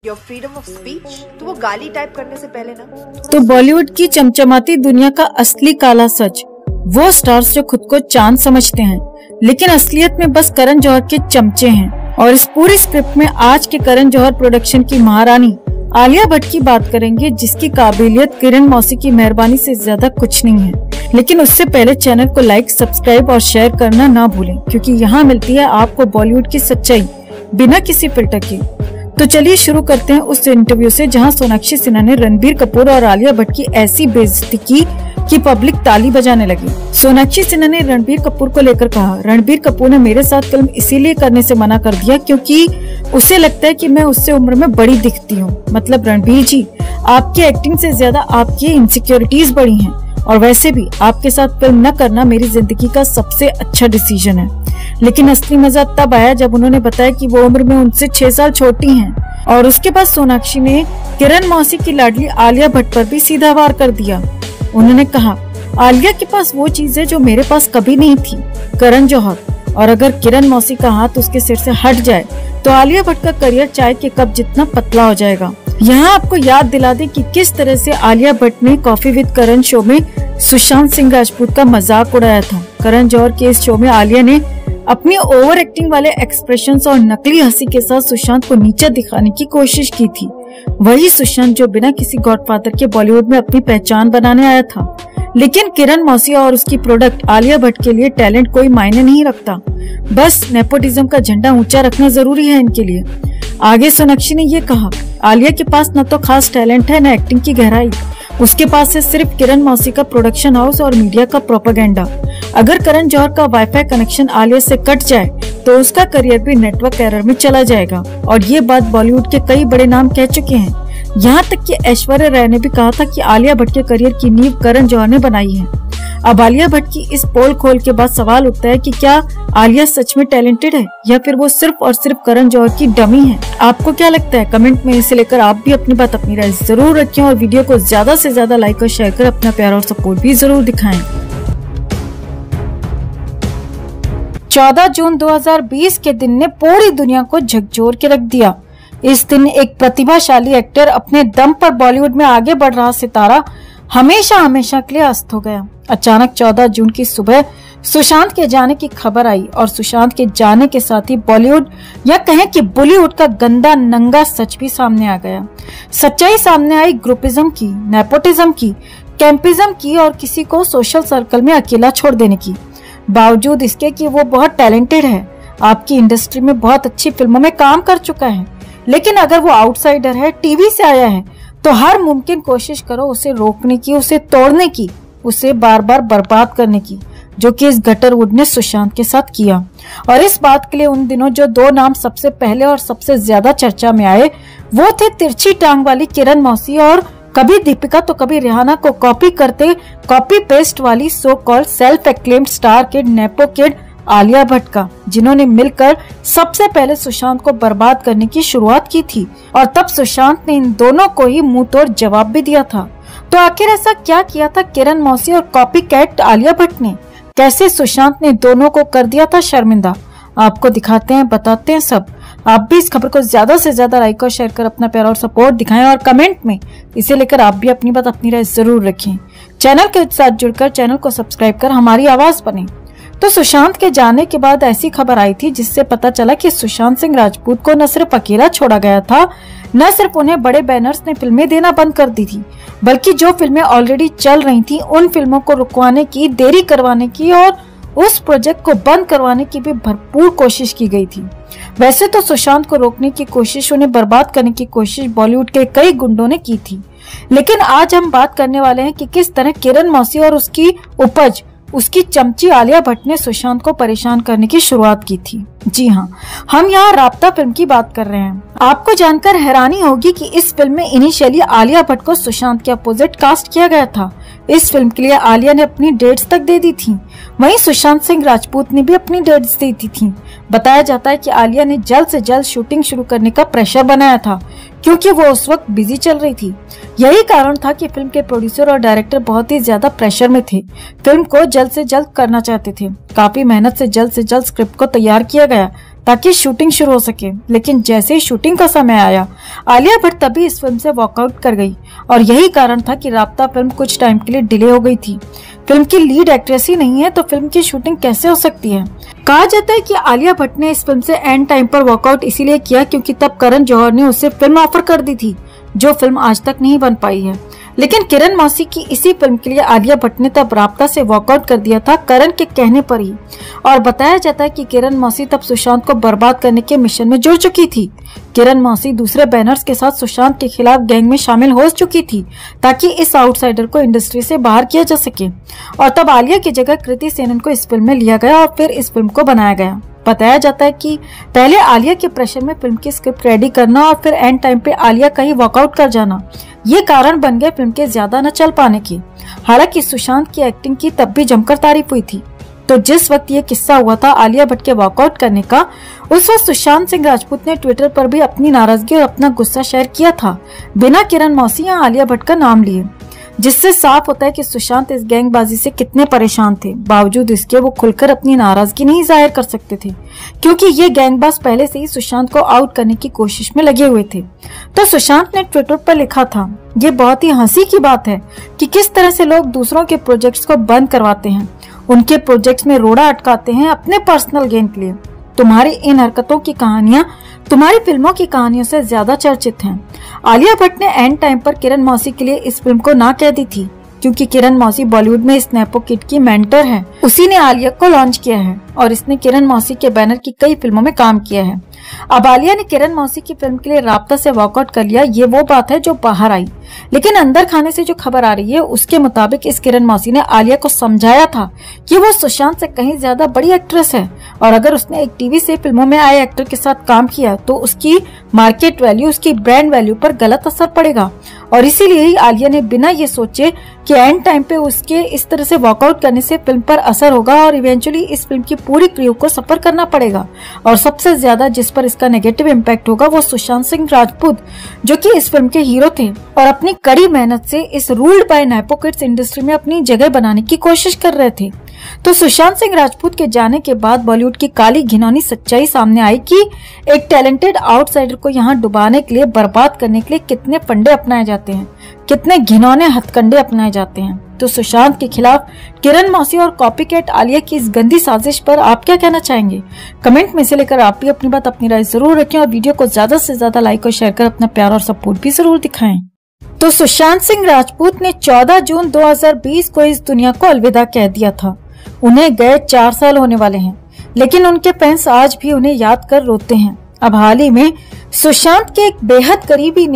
Your freedom of speech, तो वो गाली टाइप करने से पहले ना तो बॉलीवुड की चमचमाती दुनिया का असली काला सच, वो स्टार्स जो खुद को चांद समझते हैं लेकिन असलियत में बस करण जौहर के चमचे हैं। और इस पूरी स्क्रिप्ट में आज के करण जौहर प्रोडक्शन की महारानी आलिया भट्ट की बात करेंगे, जिसकी काबिलियत किरण मौसी की मेहरबानी से ज्यादा कुछ नहीं है। लेकिन उससे पहले चैनल को लाइक, सब्सक्राइब और शेयर करना ना भूलें, क्योंकि यहाँ मिलती है आपको बॉलीवुड की सच्चाई बिना किसी फिल्टर के। तो चलिए शुरू करते हैं उस इंटरव्यू से जहां सोनाक्षी सिन्हा ने रणबीर कपूर और आलिया भट्ट की ऐसी बेइज्जती की कि पब्लिक ताली बजाने लगी। सोनाक्षी सिन्हा ने रणबीर कपूर को लेकर कहा, रणबीर कपूर ने मेरे साथ फिल्म इसीलिए करने से मना कर दिया क्योंकि उसे लगता है कि मैं उससे उम्र में बड़ी दिखती हूँ। मतलब रणबीर जी, आपकी एक्टिंग से ज्यादा आपकी इनसिक्योरिटीज बड़ी हैं, और वैसे भी आपके साथ फिल्म न करना मेरी जिंदगी का सबसे अच्छा डिसीजन है। लेकिन असली मजा तब आया जब उन्होंने बताया कि वो उम्र में उनसे 6 साल छोटी हैं। और उसके बाद सोनाक्षी ने किरण मौसी की लाडली आलिया भट्ट पर भी सीधा वार कर दिया। उन्होंने कहा, आलिया के पास वो चीज है जो मेरे पास कभी नहीं थी, करण जौहर, और अगर किरण मौसी का हाथ उसके सिर से हट जाए तो आलिया भट्ट का करियर चाय के कप जितना पतला हो जाएगा। यहाँ आपको याद दिला दे कि किस तरह से आलिया भट्ट ने कॉफी विद करण शो में सुशांत सिंह राजपूत का मजाक उड़ाया था। करण जौहर के इस शो में आलिया ने अपनी ओवर एक्टिंग वाले एक्सप्रेशंस और नकली हंसी के साथ सुशांत को नीचा दिखाने की कोशिश की थी। वही सुशांत जो बिना किसी गॉडफादर के बॉलीवुड में अपनी पहचान बनाने आया था। लेकिन किरण मौसी और उसकी प्रोडक्ट आलिया भट्ट के लिए टैलेंट कोई मायने नहीं रखता, बस नेपोटिज्म का झंडा ऊंचा रखना जरूरी है इनके लिए। आगे सोनाक्षी ने ये कहा, आलिया के पास न तो खास टैलेंट है न एक्टिंग की गहराई, उसके पास है सिर्फ किरण मौसी का प्रोडक्शन हाउस और मीडिया का प्रोपेगेंडा। अगर करण जौहर का वाईफाई कनेक्शन आलिया से कट जाए तो उसका करियर भी नेटवर्क एरर में चला जाएगा। और ये बात बॉलीवुड के कई बड़े नाम कह चुके हैं। यहाँ तक कि ऐश्वर्या राय ने भी कहा था कि आलिया भट्ट के करियर की नींव करण जौहर ने बनाई है। अब आलिया भट्ट की इस पोल खोल के बाद सवाल उठता है कि क्या आलिया सच में टैलेंटेड है या फिर वो सिर्फ और सिर्फ करण जौहर की डमी है। आपको क्या लगता है? कमेंट में इसे लेकर आप भी अपनी बात, अपनी राय जरूर रखें और वीडियो को ज्यादा से ज्यादा लाइक और शेयर कर अपना प्यार और सपोर्ट भी जरूर दिखाएं। 14 जून 2020 के दिन ने पूरी दुनिया को झकझोर के रख दिया। इस दिन एक प्रतिभाशाली एक्टर, अपने दम पर बॉलीवुड में आगे बढ़ रहा सितारा हमेशा हमेशा के लिए अस्त हो गया। अचानक 14 जून की सुबह सुशांत के जाने की खबर आई और सुशांत के जाने के साथ ही बॉलीवुड या कहें कि बॉलीवुड का गंदा नंगा सच भी सामने आ गया। सच्चाई सामने आई ग्रुपिज्म की, नेपोटिज्म की, कैंपिज्म की और किसी को सोशल सर्कल में अकेला छोड़ देने की। बावजूद इसके कि वो बहुत टैलेंटेड है, आपकी इंडस्ट्री में बहुत अच्छी फिल्मों में काम कर चुका है, लेकिन अगर वो आउटसाइडर है, टीवी से आया है, तो हर मुमकिन कोशिश करो उसे रोकने की, उसे तोड़ने की, उसे बार बार बर्बाद करने की, जो कि इस गटरवुड ने सुशांत के साथ किया। और इस बात के लिए उन दिनों जो 2 नाम सबसे पहले और सबसे ज्यादा चर्चा में आए वो थे तिरछी टांग वाली किरण मौसी और कभी दीपिका तो कभी रिहाना को कॉपी करते कॉपी पेस्ट वाली so called self acclaimed star kid nepo kid Alia Bhatt का, जिन्होंने मिलकर सबसे पहले सुशांत को बर्बाद करने की शुरुआत की थी। और तब सुशांत ने इन दोनों को ही मुंह तोड़ जवाब भी दिया था। तो आखिर ऐसा क्या किया था किरण मौसी और कॉपी कैट आलिया भट्ट ने? कैसे सुशांत ने दोनों को कर दिया था शर्मिंदा? आपको दिखाते हैं, बताते हैं सब। आप भी इस खबर को ज्यादा से ज्यादा लाइक और शेयर कर अपना प्यार और सपोर्ट दिखाएं और कमेंट में इसे लेकर आप भी अपनी बात, अपनी राय जरूर रखें। चैनल के साथ जुड़कर चैनल को सब्सक्राइब कर हमारी आवाज बने। तो सुशांत के जाने के बाद ऐसी खबर आई थी जिससे पता चला कि सुशांत सिंह राजपूत को न सिर्फ अकेला छोड़ा गया था, न सिर्फ उन्हें बड़े बैनर्स ने फिल्में देना बंद कर दी थी, बल्कि जो फिल्में ऑलरेडी चल रही थी उन फिल्मों को रुकवाने की, देरी करवाने की और उस प्रोजेक्ट को बंद करवाने की भी भरपूर कोशिश की गई थी। वैसे तो सुशांत को रोकने की कोशिश, उन्हें बर्बाद करने की कोशिश बॉलीवुड के कई गुंडों ने की थी, लेकिन आज हम बात करने वाले हैं कि किस तरह किरण मौसी और उसकी उपज, उसकी चमची आलिया भट्ट ने सुशांत को परेशान करने की शुरुआत की थी। जी हाँ, हम यहाँ राब्ता फिल्म की बात कर रहे हैं। आपको जानकर हैरानी होगी कि इस फिल्म में इनिशियली आलिया भट्ट को सुशांत के अपोजिट कास्ट किया गया था। इस फिल्म के लिए आलिया ने अपनी डेट्स तक दे दी थी, वहीं सुशांत सिंह राजपूत ने भी अपनी डेट्स दे दी थी। बताया जाता है कि आलिया ने जल्द से जल्द शूटिंग शुरू करने का प्रेशर बनाया था, क्योंकि वो उस वक्त बिजी चल रही थी। यही कारण था कि फिल्म के प्रोड्यूसर और डायरेक्टर बहुत ही ज्यादा प्रेशर में थे, फिल्म को जल्द से जल्द करना चाहते थे। काफी मेहनत से जल्द स्क्रिप्ट को तैयार किया गया ताकि शूटिंग शुरू हो सके। लेकिन जैसे ही शूटिंग का समय आया, आलिया भट्ट तभी इस फिल्म से वॉकआउट कर गई और यही कारण था कि राब्ता फिल्म कुछ टाइम के लिए डिले हो गई थी। फिल्म की लीड एक्ट्रेस ही नहीं है तो फिल्म की शूटिंग कैसे हो सकती है। कहा जाता है कि आलिया भट्ट ने इस फिल्म से एंड टाइम पर वॉकआउट इसीलिए किया क्योंकि तब करण जौहर ने उसे फिल्म ऑफर कर दी थी, जो फिल्म आज तक नहीं बन पाई है। लेकिन किरण मौसी की इसी फिल्म के लिए आलिया भट्ट ने तब राब्ता से वॉकआउट कर दिया था, करण के कहने पर ही। और बताया जाता है कि किरण मौसी तब सुशांत को बर्बाद करने के मिशन में जुड़ चुकी थी। किरण मौसी दूसरे बैनर्स के साथ सुशांत के खिलाफ गैंग में शामिल हो चुकी थी ताकि इस आउटसाइडर को इंडस्ट्री से बाहर किया जा सके। और तब आलिया की जगह कृति सेनन को इस फिल्म में लिया गया और फिर इस फिल्म को बनाया गया। बताया जाता है कि पहले आलिया के प्रेशर में फिल्म की स्क्रिप्ट रेडी करना और फिर एंड टाइम पे आलिया का ही वॉकआउट कर जाना, ये कारण बन गए फिल्म के ज्यादा न चल पाने की। हालांकि सुशांत की एक्टिंग की तब भी जमकर तारीफ हुई थी। तो जिस वक्त ये किस्सा हुआ था आलिया भट्ट के वॉकआउट करने का, उस वक्त सुशांत सिंह राजपूत ने ट्विटर पर भी अपनी नाराजगी और अपना गुस्सा शेयर किया था, बिना किरण मौसी या आलिया भट्ट का नाम लिए। जिससे साफ होता है कि सुशांत इस गैंगबाजी से कितने परेशान थे। बावजूद इसके वो खुलकर अपनी नाराजगी नहीं जाहिर कर सकते थे क्योंकि ये गैंगबाज पहले से ही सुशांत को आउट करने की कोशिश में लगे हुए थे। तो सुशांत ने ट्विटर पर लिखा था, ये बहुत ही हंसी की बात है कि किस तरह से लोग दूसरों के प्रोजेक्ट्स को बंद करवाते हैं, उनके प्रोजेक्ट्स में रोड़ा अटकाते हैं अपने पर्सनल गेन के लिए। तुम्हारी इन हरकतों की कहानियां तुम्हारी फिल्मों की कहानियों से ज्यादा चर्चित हैं। आलिया भट्ट ने एंड टाइम पर किरण मौसी के लिए इस फिल्म को ना कह दी थी क्योंकि किरण मौसी बॉलीवुड में स्नैपो किड की मेंटर है। उसी ने आलिया को लॉन्च किया है और इसने किरण मौसी के बैनर की कई फिल्मों में काम किया है। अब आलिया ने किरण मौसी की फिल्म के लिए राब्ता से वॉकआउट कर लिया, ये वो बात है जो बाहर आई। लेकिन अंदर खाने से जो खबर आ रही है उसके मुताबिक इस किरण मौसी ने आलिया को समझाया था कि वो सुशांत से कहीं ज्यादा बड़ी एक्ट्रेस है और अगर उसने एक टीवी से फिल्मों में आए एक्टर के साथ काम किया तो उसकी मार्केट वैल्यू, उसकी ब्रांड वैल्यू पर गलत असर पड़ेगा। और इसीलिए ही आलिया ने बिना ये सोचे कि एंड टाइम पे उसके इस तरह से वॉकआउट करने से फिल्म पर असर होगा और इवेंचुअली इस फिल्म की पूरी क्रू को सफर करना पड़ेगा। और सबसे ज्यादा जिस पर इसका नेगेटिव इम्पैक्ट होगा वो सुशांत सिंह राजपूत, जो कि इस फिल्म के हीरो थे और अपनी कड़ी मेहनत से इस ruled by nepo kids industry में अपनी जगह बनाने की कोशिश कर रहे थे। तो सुशांत सिंह राजपूत के जाने के बाद बॉलीवुड की काली घिनौनी सच्चाई सामने आई कि एक टैलेंटेड आउटसाइडर को यहाँ डुबाने के लिए, बर्बाद करने के लिए कितने फंडे अपनाए जाते हैं, कितने घिनौने हथकंडे अपनाए जाते हैं। तो सुशांत के खिलाफ किरण मौसी और कॉपीकैट आलिया की इस गंदी साजिश पर आप क्या कहना चाहेंगे? कमेंट में से लेकर आप भी अपनी बात, अपनी राय जरूर रखें और वीडियो को ज्यादा से ज्यादा लाइक और शेयर कर अपना प्यार और सपोर्ट भी जरूर दिखाएं। तो सुशांत सिंह राजपूत ने 14 जून 2020 को इस दुनिया को अलविदा कह दिया था। उन्हें गए 4 साल होने वाले हैं, लेकिन उनके फैंस आज भी उन्हें याद कर रोते हैं। अब हाल ही में सुशांत के एक बेहद करीबी ने